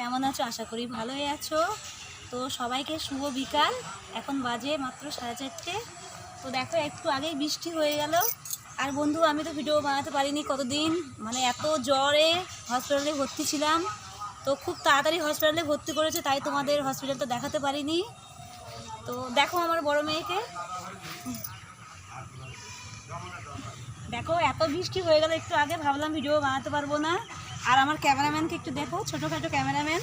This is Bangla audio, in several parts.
কেমন আছো? আশা করি ভালোই আছো। তো সবাইকে শুভ বিকাল। এখন বাজে মাত্র 4:30। তো দেখো একটু আগেই বৃষ্টি হয়ে গেল। আর বন্ধু আমি তো ভিডিও বানাতে পারিনি কতদিন, মানে এত জ্বরে হসপিটালে ভর্তি ছিলাম। তো খুব তাড়াতাড়ি হসপিটালে ভর্তি করেছে, তাই তোমাদের হসপিটালটা দেখাতে পারিনি। তো দেখো আমার বড় মেয়েকে, দেখো এত বৃষ্টি হয়ে গেল একটু আগে, ভাবলাম ভিডিও বানাতে পারবো না। আর আমার ক্যামেরাম্যানকে একটু দেখো, ছোটোখাটো ক্যামেরাম্যান,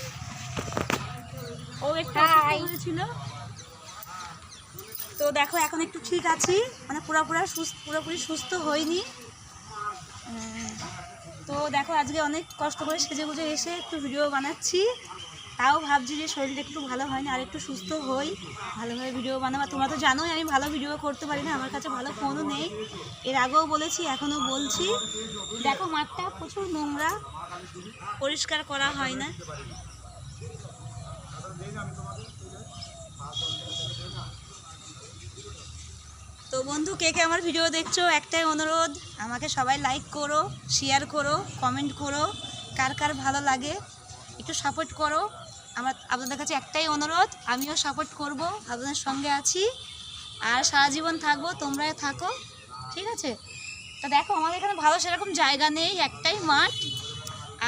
ও একটু হয়েছিল। তো দেখো এখন একটু ঠিক আছি, মানে পুরোপুরি সুস্থ হয়নি। তো দেখো আজকে অনেক কষ্ট করে সেজে গুজে এসে একটু ভিডিও বানাচ্ছি। তাও ভাবছি যে শরীরটা একটু ভালো হয়নি, আর একটু সুস্থ হই, ভালোভাবে ভিডিও বানাবো। তোমরা তো জানোই আমি ভালো ভিডিও করতে পারি না, আমার কাছে ভালো ফোনও নেই। এর আগেও বলেছি, এখনও বলছি। দেখো মাঠটা প্রচুর নোংরা, পরিষ্কার করা হয় না। তো বন্ধু কে কে আমার ভিডিও দেখছো, একটাই অনুরোধ, আমাকে সবাই লাইক করো, শেয়ার করো, কমেন্ট করো। কার কার ভালো লাগে একটু সাপোর্ট করো। আপনাদের কাছে একটাই অনুরোধ, আমিও সাপোর্ট করব, আপনাদের সঙ্গে আছি আর সারা জীবন থাকবো, তোমরাই থাকো, ঠিক আছে? তা দেখো আমাদের এখানে ভালো সেরকম জায়গা নেই, একটাই মাঠ,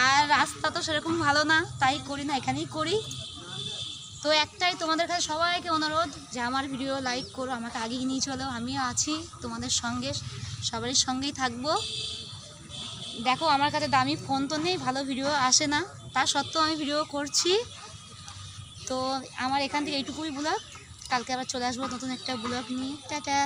আর রাস্তা তো সেরকম ভালো না, তাই করি না, এখানেই করি। তো একটাই তোমাদের কাছে সবাইকে অনুরোধ যে আমার ভিডিও লাইক করো, আমাকে আগিয়ে নিয়ে চলো, আমিও আছি তোমাদের সঙ্গে, সবারই সঙ্গেই থাকবো। দেখো আমার কাছে দামি ফোন তো নেই, ভালো ভিডিও আসে না, তা সত্ত্বেও আমি ভিডিও করছি। তো আমার এখান থেকে এইটুকুই ব্লগ, কালকে আবার চলে আসবো নতুন একটা ব্লগ নিয়ে। টাটা।